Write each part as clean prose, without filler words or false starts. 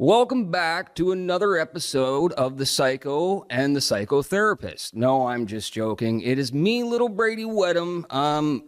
Welcome back to another episode of The Psycho and the Psychotherapist. No, I'm just joking. It is me, little Bradie Whetham. I'm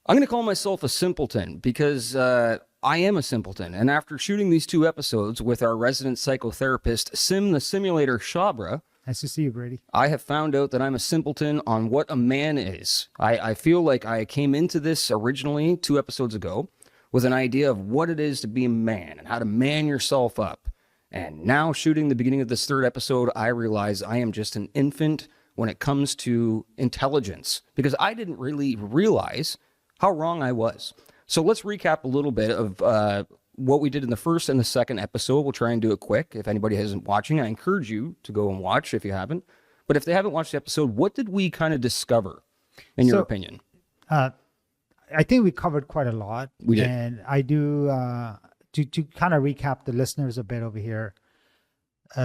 going to call myself a simpleton because I am a simpleton. And after shooting these two episodes with our resident psychotherapist, Sim the Simulator Chhabra, nice to see you, Bradie. I have found out that I'm a simpleton on what a man is. I feel like I came into this originally 2 episodes ago with an idea of what it is to be a man and how to man yourself up. And now shooting the beginning of this 3rd episode, I realize I am just an infant when it comes to intelligence because I didn't really realize how wrong I was. So let's recap a little bit of what we did in the 1st and the 2nd episode. We'll try and do it quick. If anybody isn't watching, I encourage you to go and watch if you haven't. But if they haven't watched the episode, what did we kind of discover, in your opinion? I think we covered quite a lot. We did. And I do, to kind of recap the listeners a bit over here.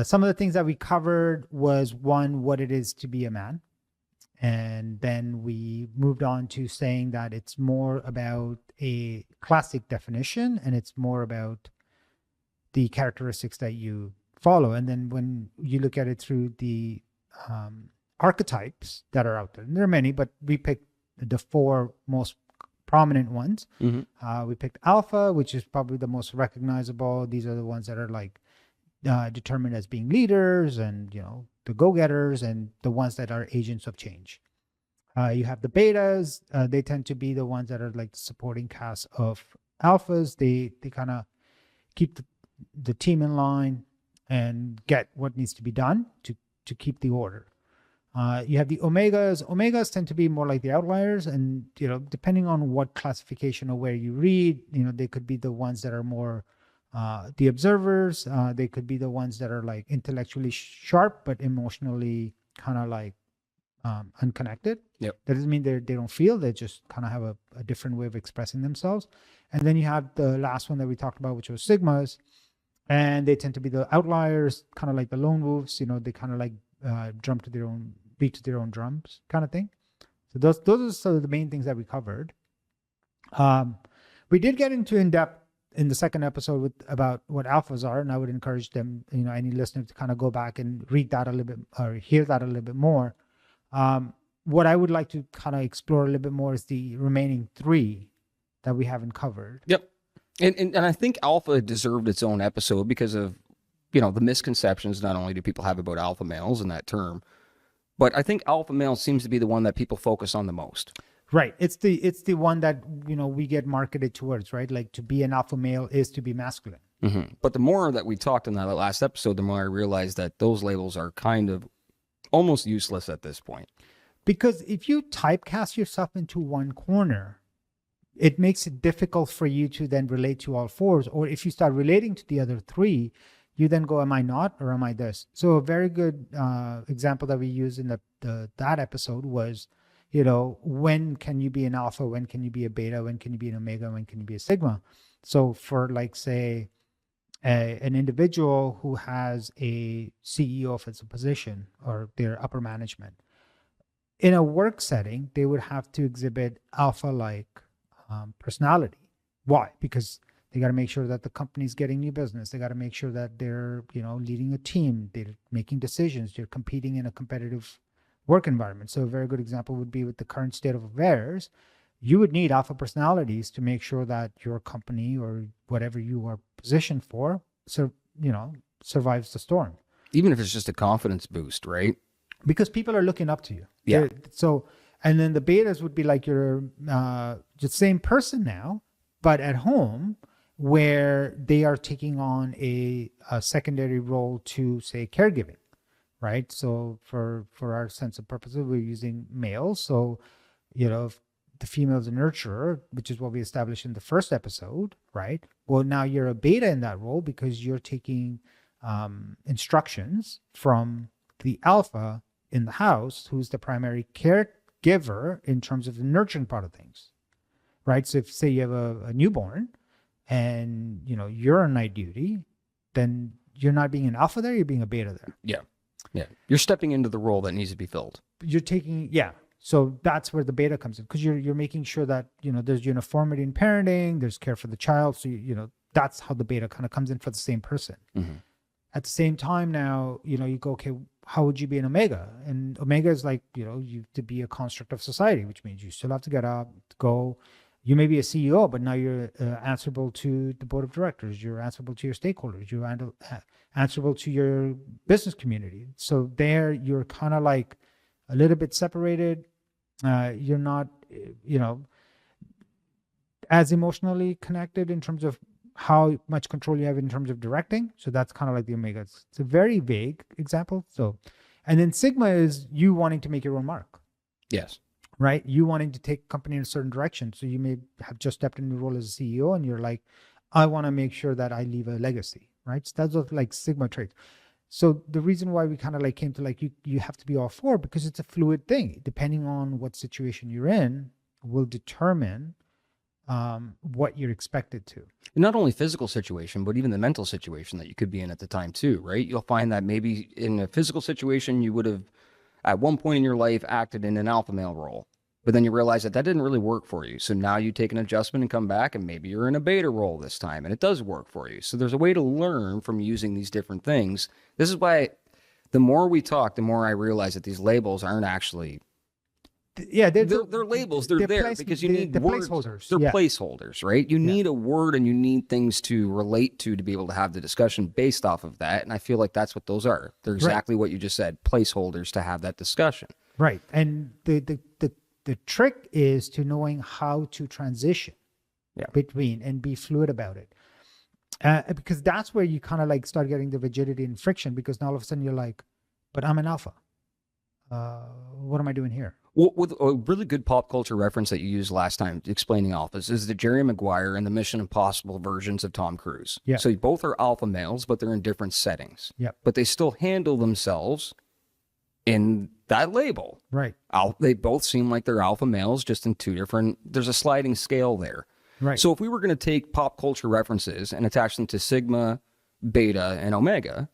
Some of the things that we covered was, one, what it is to be a man. And then we moved on to saying that it's more about a classic definition and it's more about the characteristics that you follow. And then when you look at it through the archetypes that are out there, and there are many, but we picked the 4 most prominent ones. We picked alpha, which is probably the most recognizable. These are the ones that are like determined as being leaders and, you know, the go-getters, and the ones that are agents of change. You have the betas. They tend to be the ones that are like the supporting cast of alphas. They kind of keep the team in line and get what needs to be done to keep the order. You have the omegas. Omegas tend to be more like the outliers, and, you know, depending on what classification or where you read, you know, they could be the ones that are more the observers. They could be the ones that are like intellectually sharp but emotionally kind of like unconnected. Yep. That doesn't mean they don't feel. They just kind of have a different way of expressing themselves. And then you have the last one that we talked about, which was sigmas, and they tend to be the outliers, kind of like the lone wolves. You know, they kind of like beat to their own drums kind of thing. So those are sort of the main things that we covered. We did get into in-depth in the 2nd episode about what alphas are, and I would encourage them, you know, any listener, to kind of go back and read that a little bit or hear that a little bit more. What I would like to kind of explore a little bit more is the remaining 3 that we haven't covered. Yep. And I think alpha deserved its own episode because of, you know, the misconceptions not only do people have about alpha males in that term, but I think alpha male seems to be the one that people focus on the most. Right. It's the one that, you know, we get marketed towards, right? Like, to be an alpha male is to be masculine. But the more that we talked in that last episode, the more I realized that those labels are kind of almost useless at this point. Because if you typecast yourself into one corner, it makes it difficult for you to then relate to all 4s. Or if you start relating to the other 3, you then go, am I not, or am I this? So a very good example that we used in that episode was, you know, when can you be an alpha? When can you be a beta? When can you be an omega? When can you be a sigma? So for, like, say, an individual who has a CEO as a position or their upper management, in a work setting, they would have to exhibit alpha-like personality. Why? Because they got to make sure that the company's getting new business. They got to make sure that they're, you know, leading a team. They're making decisions. They're competing in a competitive work environment. So a very good example would be with the current state of affairs. You would need alpha personalities to make sure that your company or whatever you are positioned for, survives the storm. Even if it's just a confidence boost, right? Because people are looking up to you. Yeah. So, and then the betas would be like you're the same person now, but at home, where they are taking on a secondary role to, say, caregiving, right? So for our sense of purposes, we're using males. So, you know, if the female is a nurturer, which is what we established in the 1st episode, right? Well, now you're a beta in that role because you're taking instructions from the alpha in the house, who's the primary caregiver in terms of the nurturing part of things, right? So if, say, you have a newborn and, you know, you're on night duty, then you're not being an alpha there, you're being a beta there. Yeah. You're stepping into the role that needs to be filled. You're taking, So that's where the beta comes in, because you're making sure that, you know, there's uniformity in parenting, there's care for the child. So, you know, that's how the beta kind of comes in for the same person. At the same time now, you know, you go, okay, how would you be an omega? And omega is like, you know, you to be a construct of society, which means you still have to get up, go. You may be a CEO, but now you're answerable to the board of directors. You're answerable to your stakeholders. You're answerable to your business community. So there you're kind of like a little bit separated. You're not, you know, as emotionally connected in terms of how much control you have in terms of directing. So that's kind of like the omega. It's a very vague example. So, and then sigma is you wanting to make your own mark. Yes. Right? You wanting to take a company in a certain direction. So you may have just stepped into the role as a CEO and you're like, I want to make sure that I leave a legacy, right? So that's what like sigma traits. So the reason why we kind of like came to like, you have to be all four because it's a fluid thing. Depending on what situation you're in will determine what you're expected to. Not only physical situation, but even the mental situation that you could be in at the time too, right? You'll find that maybe in a physical situation, you would have at one point in your life acted in an alpha male role, but then you realize that that didn't really work for you. So now you take an adjustment and come back and maybe you're in a beta role this time and it does work for you. So there's a way to learn from using these different things. This is why the more we talk, the more I realize that these labels aren't actually they're labels. They're there because you need words. Placeholders. They're placeholders, right? You need a word and you need things to relate to be able to have the discussion based off of that. And I feel like that's what those are. They're exactly what you just said, placeholders to have that discussion. Right. And the trick is to knowing how to transition between and be fluid about it. Because that's where you kind of like start getting the rigidity and friction because now all of a sudden you're like, but I'm an alpha. What am I doing here? Well, with a really good pop culture reference that you used last time explaining alphas is the Jerry Maguire and the Mission Impossible versions of Tom Cruise. Yeah. So both are alpha males, but they're in different settings. Yeah. But they still handle themselves in that label. Right. They both seem like they're alpha males, just in two different, there's a sliding scale there. Right. So if we were going to take pop culture references and attach them to sigma, beta, and omega,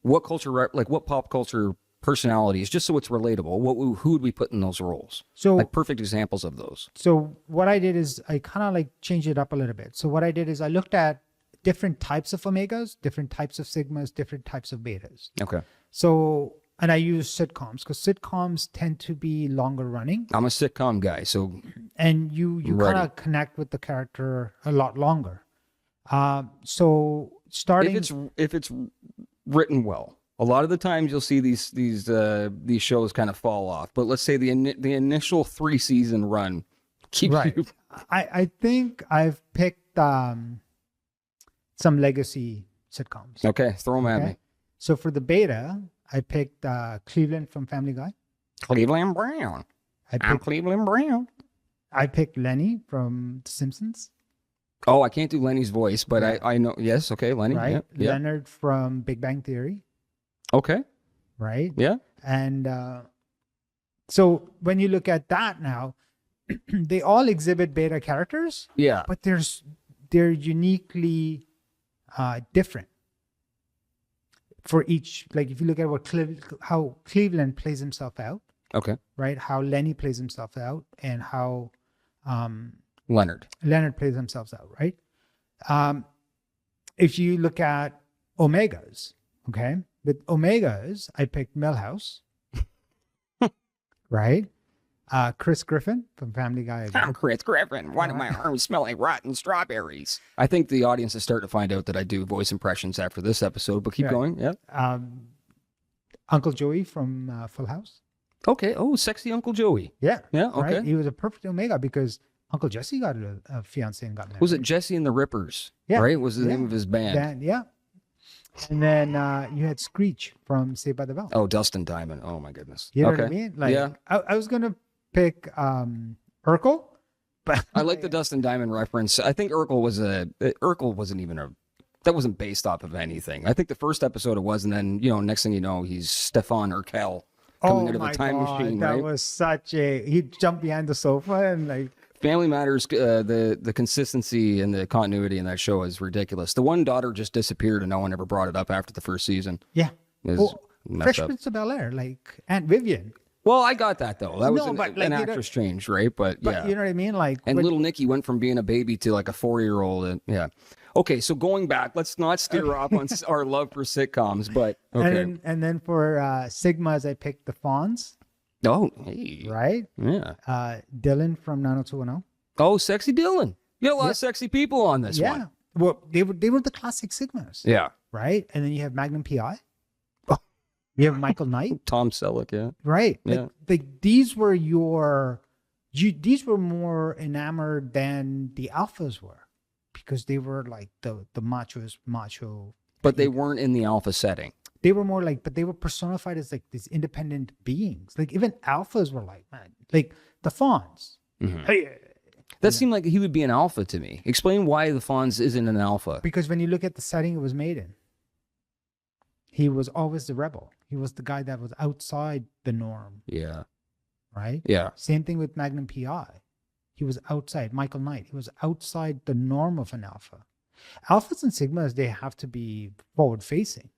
what pop culture personalities, just so it's relatable, who would we put in those roles? So like perfect examples of those. So what I did is I kind of like changed it up a little bit. So what I did is I looked at different types of omegas, different types of sigmas, different types of betas. Okay. So, and I use sitcoms because sitcoms tend to be longer running. I'm a sitcom guy, so. And you kind of connect with the character a lot longer. So starting. If it's written well. A lot of the times you'll see these shows kind of fall off, but let's say the initial 3-season run keeps you. I think I've picked some legacy sitcoms. Okay, throw them at me. So for the beta, I picked Cleveland from Family Guy. Cleveland Brown. I'm Cleveland Brown. I picked Lenny from The Simpsons. Oh, I can't do Lenny's voice, but I know. Yes, okay, Lenny. Right. Yeah. Leonard from Big Bang Theory. Okay. Right. Yeah. And so when you look at that now, they all exhibit beta characters. Yeah. But they're uniquely different for each. Like if you look at how Cleveland plays himself out. Okay. Right. How Lenny plays himself out, and how Leonard plays himself out. Right. If you look at omegas, okay. With omegas, I picked Milhouse, right? Chris Griffin from Family Guy. Again. I'm Chris Griffin. Why do my arms smell like rotten strawberries? I think the audience is starting to find out that I do voice impressions after this episode, but keep going. Yeah. Uncle Joey from Full House. Okay. Oh, sexy Uncle Joey. Yeah. Yeah. Okay. Right? He was a perfect omega because Uncle Jesse got a fiance and got married. Was it Jesse and the Rippers? Yeah. Right? Was the name of his band? Yeah. And then you had Screech from Saved by the Bell. Oh, Dustin Diamond. Oh my goodness. You know what I mean? Like, yeah. I was gonna pick Urkel, but I like the Dustin Diamond reference. I think Urkel wasn't based off of anything. I think the first episode it was, and then next thing you know, he's Stefan Urkel coming out of a time machine. That right? was he jumped behind the sofa and like. Family Matters, the consistency and the continuity in that show is ridiculous. The one daughter just disappeared and no one ever brought it up after the first season. Yeah. Fresh Prince of Bel-Air, like Aunt Vivian. Well, I got that though. That was No, an, but, like, an you know- actress change, right? But yeah. You know what I mean? Like, And when- little Nicky went from being a baby to like a 4-year-old. And yeah. Okay, so going back, let's not steer off on our love for sitcoms, but okay. and then for Sigmas, I picked the Fawns, Oh, hey. right? Yeah. Dylan from 90210. Oh, sexy Dylan. You got a lot of sexy people on this Yeah. one. Well, they were the classic Sigmas, Yeah. right? And then you have Magnum PI. Oh. You have Michael Knight, Tom Selleck, yeah. right? Yeah. Like these were these were more enamored than the alphas were, because they were like the macho. But they weren't in the alpha setting. They were more like, but they were personified as like these independent beings. Like even alphas were like, man, like the Fawns. Mhm. Hey, That seemed like he would be an alpha to me. Explain why the Fonz isn't an alpha. because when you look at the setting it was made in, he was always the rebel. He was the guy that was outside the norm, Yeah. right? Yeah. Same thing with Magnum PI. He was outside. Michael Knight, he was outside the norm of an alpha. Alphas and Sigmas, they have to be forward facing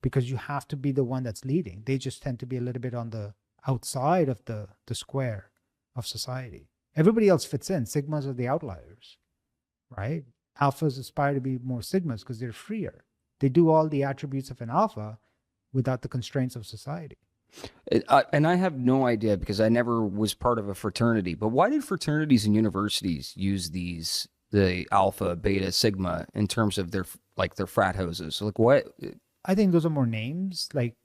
because you have to be the one that's leading. They just tend to be a little bit on the outside of the square of society. Everybody else fits in. Sigmas are the outliers, right? Alphas aspire to be more Sigmas because they're freer. They do all the attributes of an alpha without the constraints of society. And I have no idea because I never was part of a fraternity. But why did fraternities and universities use the alpha, beta, sigma in terms of their frat houses? Like what? I think those are more names. Like,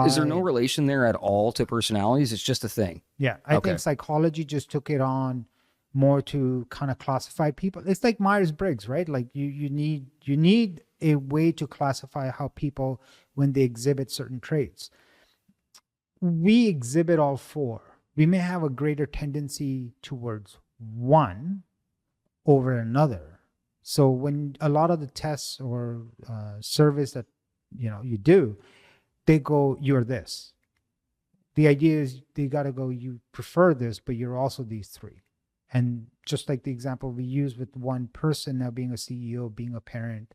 Is there no relation there at all to personalities? It's just a thing. Yeah, I Okay. think psychology just took it on more to kind of classify people. It's like Myers-Briggs, right? Like you need a way to classify how people, when they exhibit certain traits. We exhibit all four. We may have a greater tendency towards one over another. So when a lot of the tests or surveys that you do, they go, you're this. The idea is they got to go, you prefer this, but you're also these three. And just like the example we use with one person now being a CEO, being a parent,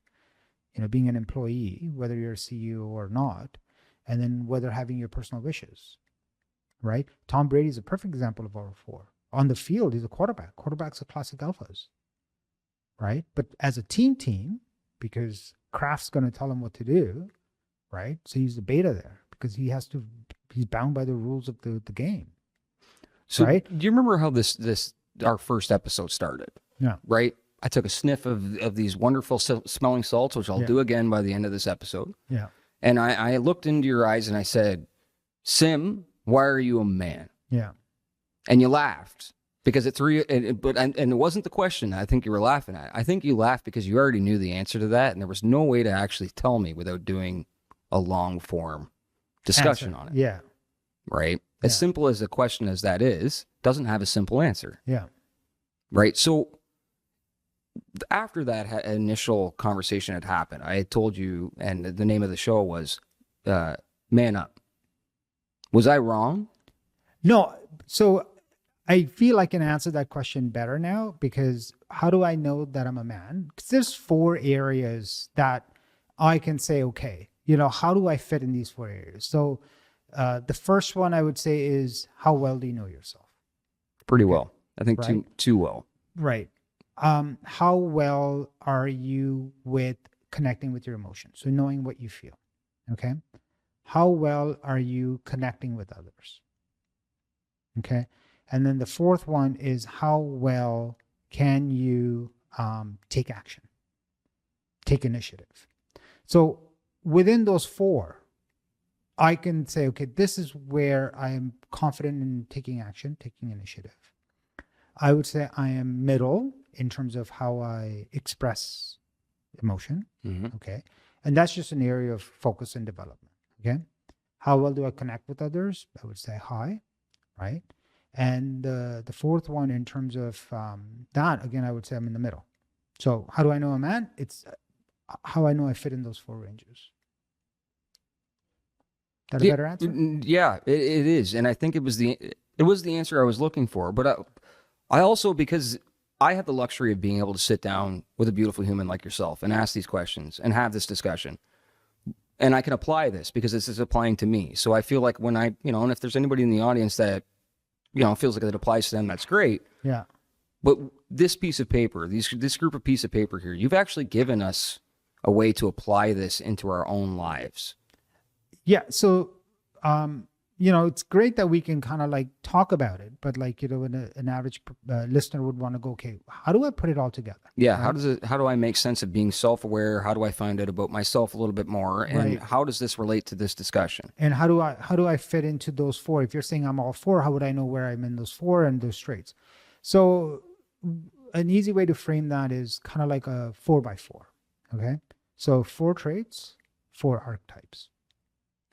being an employee, whether you're a CEO or not, and then whether having your personal wishes, right? Tom Brady is a perfect example of our four. On the field, he's a quarterback. Quarterbacks are classic alphas, right? But as a team, because Kraft's going to tell him what to do, right? So he's the beta there because he's bound by the rules of the game. So right? do you remember how this our first episode started? Yeah. Right? I took a sniff of these wonderful smelling salts, which I'll do again by the end of this episode. Yeah. And I looked into your eyes and I said, Sim, why are you a man? Yeah. And you laughed because it threw you, and it wasn't the question I think you were laughing at. I think you laughed because you already knew the answer to that, and there was no way to actually tell me without doing a long form discussion Answer. on it. Yeah. Right? As Yeah. simple as a question as that is, doesn't have a simple answer. Yeah. Right? So after that initial conversation had happened, I had told you, and the name of the show was Man Up. Was I wrong? No. So I feel I can answer that question better now, because how do I know that I'm a man? Because there's 4 areas that I can say, okay, how do I fit in these 4 areas? So the first one I would say is, how well do you know yourself? Pretty well. I think Right. too well. Right. How well are you with connecting with your emotions? So knowing what you feel. Okay. How well are you connecting with others? Okay. And then the 4th one is, how well can you take action, take initiative? So within those 4, I can say, okay, this is where I am confident in taking action, taking initiative. I would say I am middle in terms of how I express emotion. Mm-hmm. Okay. And that's just an area of focus and development. Okay. How well do I connect with others? I would say high. Right. And the 4th one, in terms of that, again, I would say I'm in the middle. So how do I know a man? It's how I know I fit in those 4 ranges. That a better answer? Yeah, it is. And I think it was the answer I was looking for. But I also, because I have the luxury of being able to sit down with a beautiful human like yourself and ask these questions and have this discussion. and I can apply this because this is applying to me. So I feel like when I, and if there's anybody in the audience that, feels like it applies to them, that's great. Yeah. But this piece of paper, this group of piece of paper here, you've actually given us a way to apply this into our own lives. Yeah. So, it's great that we can kind of like talk about it, but like, when an average listener would want to go, okay, how do I put it all together? Yeah. Right? How do I make sense of being self-aware? How do I find out about myself a little bit more? And Right. how does this relate to this discussion? And how do I fit into those 4? If you're saying I'm all 4, how would I know where I'm in those 4 and those traits? So an easy way to frame that is kind of like a 4x4. Okay. So 4 traits, 4 archetypes.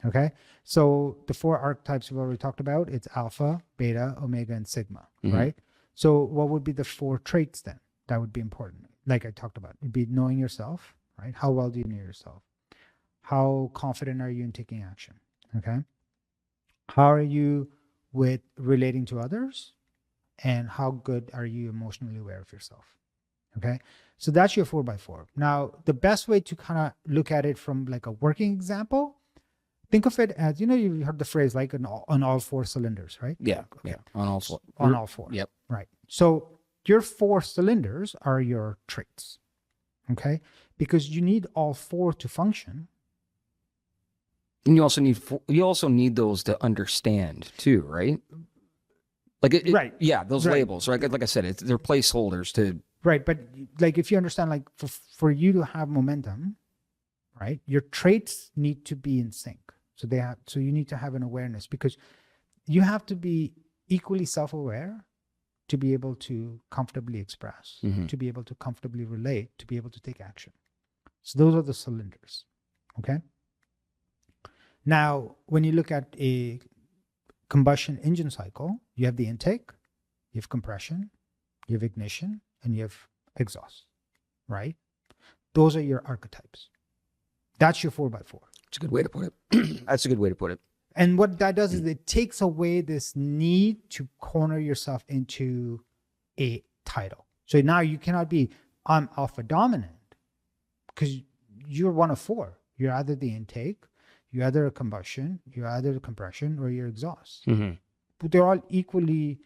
Okay. So the 4 archetypes we've already talked about, it's alpha, beta, omega, and sigma, right? So what would be the 4 traits then? That would be important. Like I talked about, it'd be knowing yourself, right? How well do you know yourself? How confident are you in taking action? Okay. How are you with relating to others? And how good are you emotionally aware of yourself? Okay. So that's your 4x4. Now, the best way to kind of look at it from like a working example, think of it as, you've heard the phrase like on all 4 cylinders, right? Yeah. Yeah. On all 4. On all 4. Yep. Right. So your 4 cylinders are your traits. Okay. Because you need all 4 to function. And you also need those to understand too, right? Like right. Yeah, those right. labels, right? Like I said, they're placeholders to. Right, but like if you understand, like for you to have momentum, right, your traits need to be in sync. So you need to have an awareness, because you have to be equally self-aware to be able to comfortably express, to be able to comfortably relate, to be able to take action. So those are the cylinders. Okay. Now, when you look at a combustion engine cycle, you have the intake, you have compression, you have ignition, and you have exhaust, right? Those are your archetypes. That's your 4x4. That's a good way to put it. That's a good way to put it. And what that does is it takes away this need to corner yourself into a title. So now you cannot be, I'm alpha dominant, because you're one of 4. You're either the intake, you're either a combustion, you're either the compression, or you're exhaust. But they're not equally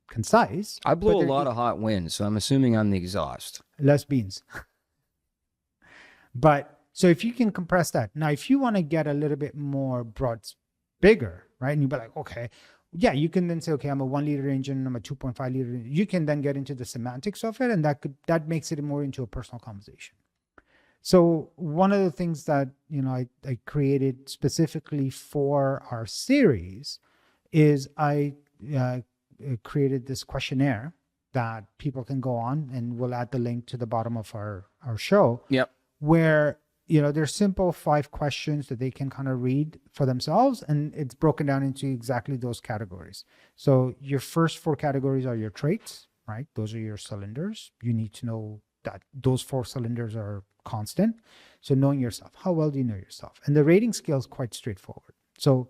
concise. I blow a lot of hot wind, so I'm assuming I'm the exhaust. Less beans. But so if you can compress that. Now, if you want to get a little bit more broad, bigger, right? And you'd be like, okay, yeah, you can then say, okay, I'm a 1 liter engine, I'm a 2.5 liter. You can then get into the semantics of it, and that makes it more into a personal conversation. So one of the things that, I created specifically for our series is I created this questionnaire that people can go on, and we'll add the link to the bottom of our show. Yep. Where, there's simple 5 questions that they can kind of read for themselves, and it's broken down into exactly those categories. So your first 4 categories are your traits, right? Those are your cylinders. You need to know that those 4 cylinders are constant. So knowing yourself, how well do you know yourself? And the rating scale is quite straightforward. So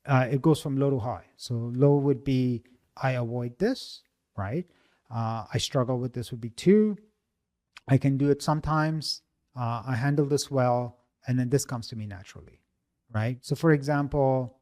it goes from low to high. So low would be, I avoid this, right? I struggle with this would be 2. I can do it sometimes. I handle this well, and then this comes to me naturally, right? So for example,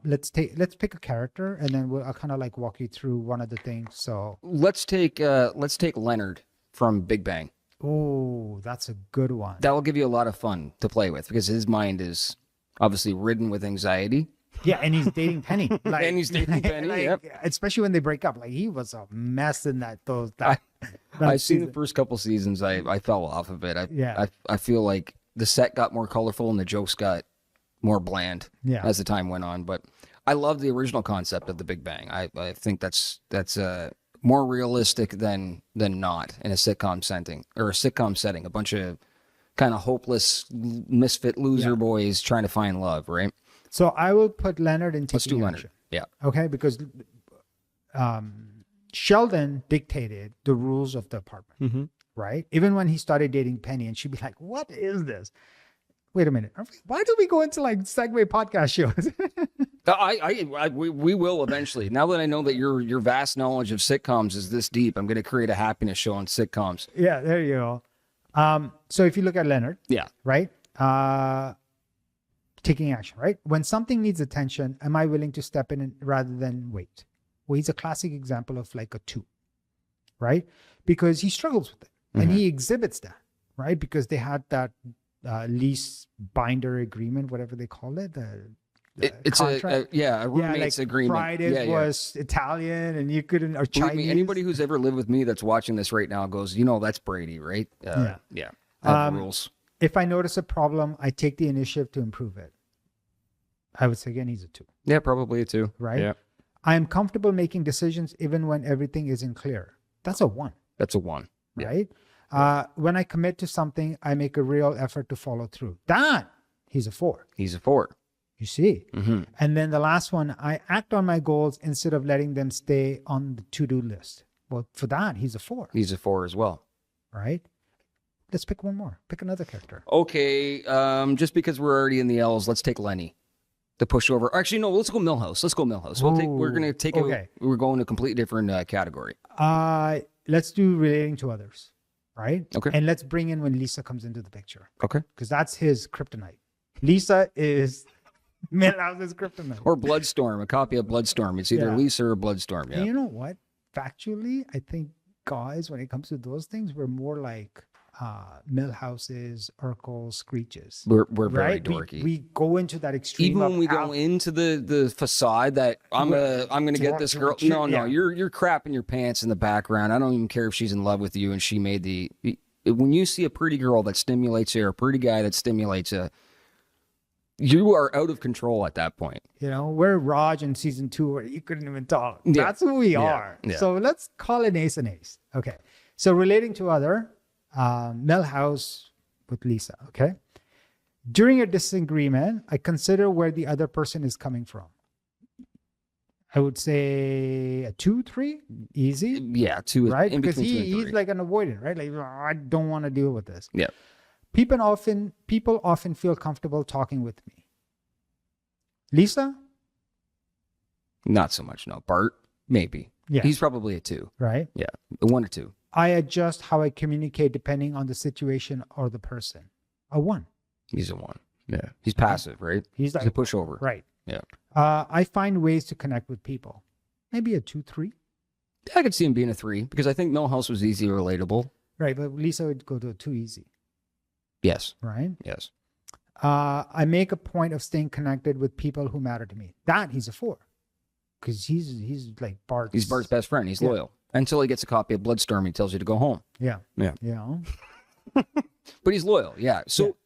let's pick a character, and then I'll kind of like walk you through one of the things. So let's take Leonard from Big Bang. Oh, that's a good one. That will give you a lot of fun to play with, because his mind is obviously ridden with anxiety. Yeah, and he's dating Penny. And he's dating Penny, yep. Especially when they break up. Like, he was a mess in that I've seen the first couple seasons. I fell off of it. I feel like the set got more colorful and the jokes got more bland as the time went on. But I love the original concept of the Big Bang. I think that's more realistic than not in a sitcom setting. A bunch of kind of hopeless misfit loser boys trying to find love, right? So I will put Leonard in taking Let's do Leonard. action. Yeah. Okay, because Sheldon dictated the rules of the apartment, right? Even when he started dating Penny, and she'd be like, "What is this? Wait a minute. Why do we go into like segue podcast shows?" We will eventually. Now that I know that your vast knowledge of sitcoms is this deep, I'm going to create a happiness show on sitcoms. Yeah, there you go. So if you look at Leonard, Yeah. right? Taking action, right? When something needs attention, am I willing to step in rather than wait? Well, he's a classic example of like a 2, right? Because he struggles with it and he exhibits that, right? Because they had that lease binder agreement, whatever they call it. It's a roommate's agreement. Fridays was Italian and you couldn't, or Believe Chinese. me, anybody who's ever lived with me that's watching this right now goes, that's Bradie, right? Yeah. I have rules. If I notice a problem, I take the initiative to improve it. I would say again, he's a 2. Yeah, probably a 2. Right? Yeah. I am comfortable making decisions even when everything isn't clear. That's a 1. That's a 1. Yeah. Right? When I commit to something, I make a real effort to follow through. That, he's a 4. He's a 4. You see? And then the last one, I act on my goals instead of letting them stay on the to-do list. Well, for that, he's a 4. He's a 4 as well. Right? Let's pick one more. Pick another character. Okay. Just because we're already in the L's, let's take Lenny. The pushover. Actually, no, let's go Milhouse. We're going to take we're going to a completely different category. Let's do relating to others. Right? Okay. And let's bring in when Lisa comes into the picture. Okay. Because that's his kryptonite. Lisa is Milhouse's kryptonite. Or Bloodstorm, a copy of Bloodstorm. It's either Lisa or Bloodstorm. Yeah. And you know what? Factually, I think guys, when it comes to those things, we're more like Milhouse's, Urkel's, Screeches. We're very right? dorky. We go into that extreme. Even when we go into the facade that I'm gonna get this girl. No, you're crapping your pants in the background. I don't even care if she's in love with you and she made the. When you see a pretty girl that stimulates you or a pretty guy that stimulates you, you are out of control at that point. We're Raj in season 2 where you couldn't even talk. That's who we are. Yeah. So let's call it ace and ace. Okay. So relating to other. Milhouse with Lisa, okay? During a disagreement, I consider where the other person is coming from. I would say a 2, 3, easy. Yeah, 2, right? In because between 2 and 3. he's like an avoidant, right? Like, I don't want to deal with this. Yeah. People often feel comfortable talking with me. Lisa? Not so much, no. Bart, maybe. Yeah. He's probably a 2. Right? Yeah, a 1 or 2. I adjust how I communicate depending on the situation or the person. A 1. He's a 1. Yeah. He's passive, right? He's like a pushover. Right. Yeah. I find ways to connect with people. Maybe a 2, 3. I could see him being a 3 because I think Milhouse was easy relatable. Right, but Lisa would go to a 2 easy. Yes. Right? Yes. I make a point of staying connected with people who matter to me. That he's a 4. Because he's like Bart's. He's Bart's best friend. He's loyal. Until he gets a copy of Bloodstorm, he tells you to go home. Yeah. Yeah. Yeah. But he's loyal. Yeah. So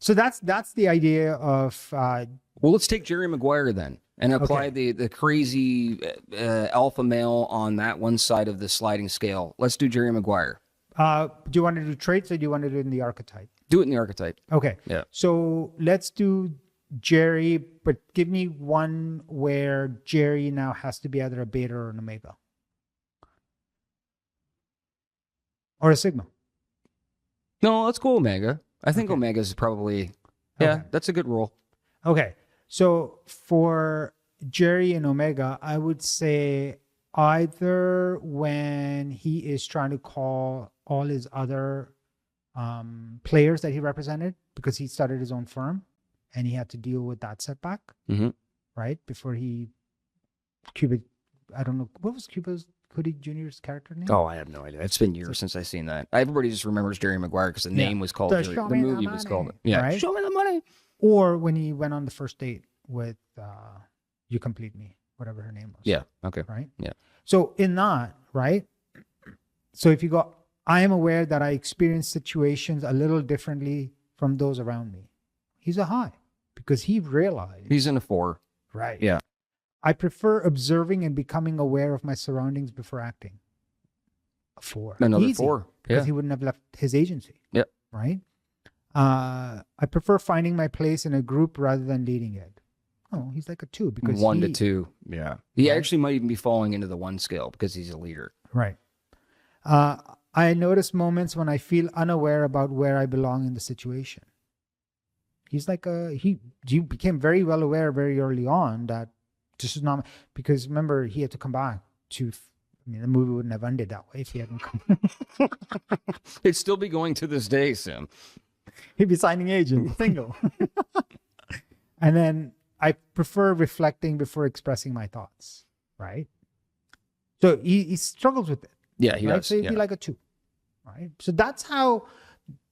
that's the idea of well, let's take Jerry Maguire then and apply the crazy alpha male on that one side of the sliding scale. Let's do Jerry Maguire. Do you want to do traits or do you want to do it in the archetype? Do it in the archetype. Okay. Yeah. So let's do Jerry, but give me one where Jerry now has to be either a beta or an omega. Or a sigma. No, let's go omega. I think omega is probably, that's a good role. Okay. So for Jerry and omega, I would say either when he is trying to call all his other players that he represented, because he started his own firm and he had to deal with that setback, right? Before Cuba, I don't know, what was Cuba's Hoodie Jr.'s character name? Oh, I have no idea. It's been years since I've seen that. Everybody just remembers Jerry Maguire because the name was called Jerry. The movie was called it. Yeah. Right? Show me the money. Or when he went on the first date with You Complete Me, whatever her name was. Yeah. Okay. Right? Yeah. So in that, right? So if you go, I am aware that I experience situations a little differently from those around me. He's a high because he realized. He's in a 4. Right. Yeah. I prefer observing and becoming aware of my surroundings before acting. A 4. Another Easy, 4. Because he wouldn't have left his agency. Yep. Right? I prefer finding my place in a group rather than leading it. Oh, he's like a 2 because 1 to 2. Yeah. He actually might even be falling into the 1 scale because he's a leader. Right. I notice moments when I feel unaware about where I belong in the situation. He's like he became very well aware very early on that this is not, because remember he had to come back to I mean, the movie wouldn't have ended that way if he hadn't come. It'd still be going to this day, Sim. He'd be signing agent, single. And then I prefer reflecting before expressing my thoughts, right? So he struggles with it. Yeah, he right? does. So it'd be like a 2, right? So that's how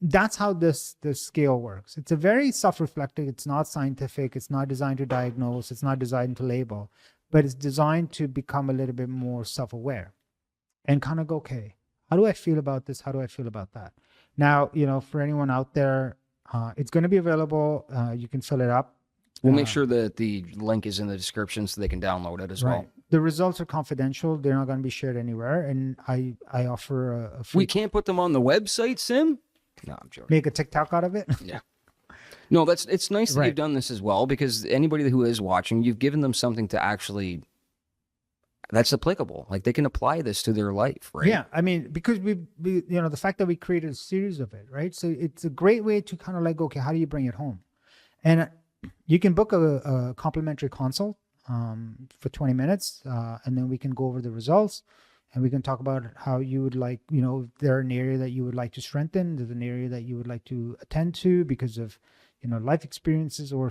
this scale works. It's a very self-reflective. It's not scientific. It's not designed to diagnose. It's not designed to label, but it's designed to become a little bit more self-aware and kind of go, okay, how do I feel about this? How do I feel about that? Now, for anyone out there, it's going to be available. You can fill it up. We'll make sure that the link is in the description so they can download it as well. The results are confidential. They're not going to be shared anywhere. And I offer a free... We can't put them on the website, Sim? No, I'm joking. Make a TikTok out of it? Yeah. No, it's nice that you've done this as well, because anybody who is watching, you've given them something to actually... that's applicable. Like, they can apply this to their life, right? Yeah, I mean, because we the fact that we created a series of it, right? So it's a great way to kind of like, okay, how do you bring it home? And you can book a complimentary consult for 20 minutes, and then we can go over the results, and we can talk about how you would like, if there's an area that you would like to strengthen, there's an area that you would like to attend to because of, life experiences, or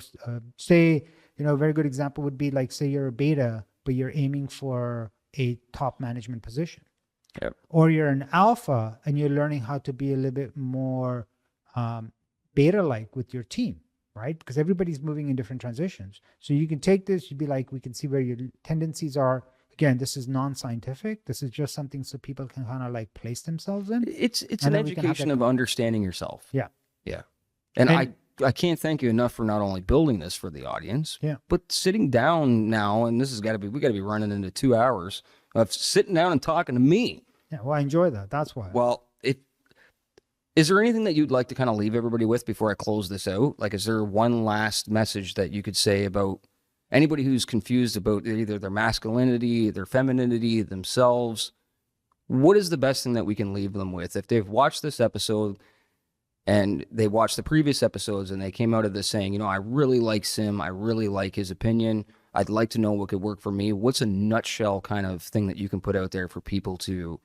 say, a very good example would be like, say you're a beta, but you're aiming for a top management position. Yep. Or you're an alpha and you're learning how to be a little bit more beta-like with your team, right? Because everybody's moving in different transitions. So you can take this, you'd be like, we can see where your tendencies are. Again, this is non-scientific. This is just something so people can kind of like place themselves in. It's an education of understanding yourself. Yeah. Yeah. And I can't thank you enough for not only building this for the audience, but sitting down now, and we got to be running into 2 hours of sitting down and talking to me. Yeah, well, I enjoy that. That's why. Well, is there anything that you'd like to kind of leave everybody with before I close this out? Like, is there one last message that you could say about anybody who's confused about either their masculinity, their femininity, themselves? What is the best thing that we can leave them with? If they've watched this episode and they watched the previous episodes and they came out of this saying, I really like Sim, I really like his opinion, I'd like to know what could work for me. What's a nutshell kind of thing that you can put out there for people to,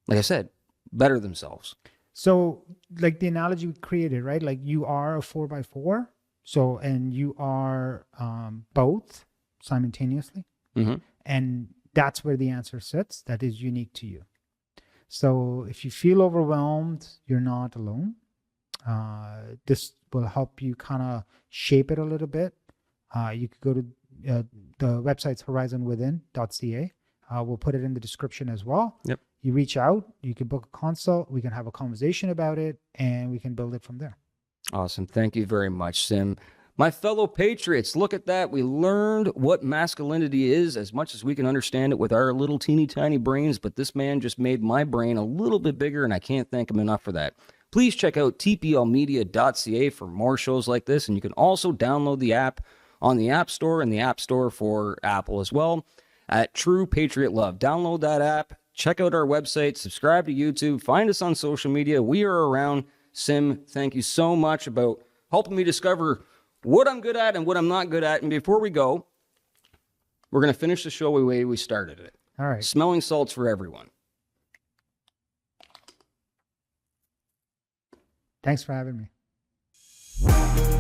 like I said, better themselves? So like the analogy we created, right? Like you are a 4x4. So, and you are both simultaneously. Mm-hmm. And that's where the answer sits. That is unique to you. So if you feel overwhelmed, you're not alone. This will help you kind of shape it a little bit. You could go to the website's horizonwithin.ca. We'll put it in the description as well. Yep. You reach out, you can book a consult, we can have a conversation about it, and we can build it from there. Awesome. Thank you very much, Sim. My fellow patriots, look at that. We learned what masculinity is as much as we can understand it with our little teeny tiny brains, but this man just made my brain a little bit bigger, and I can't thank him enough for that. Please check out tplmedia.ca for more shows like this, and you can also download the app on the App Store and the App Store for Apple as well at True Patriot Love. Download that app, check out our website, subscribe to YouTube, find us on social media. We are around. Sim, thank you so much about helping me discover what I'm good at and what I'm not good at. And before we go, we're going to finish the show the way we started it. All right. Smelling salts for everyone. Thanks for having me.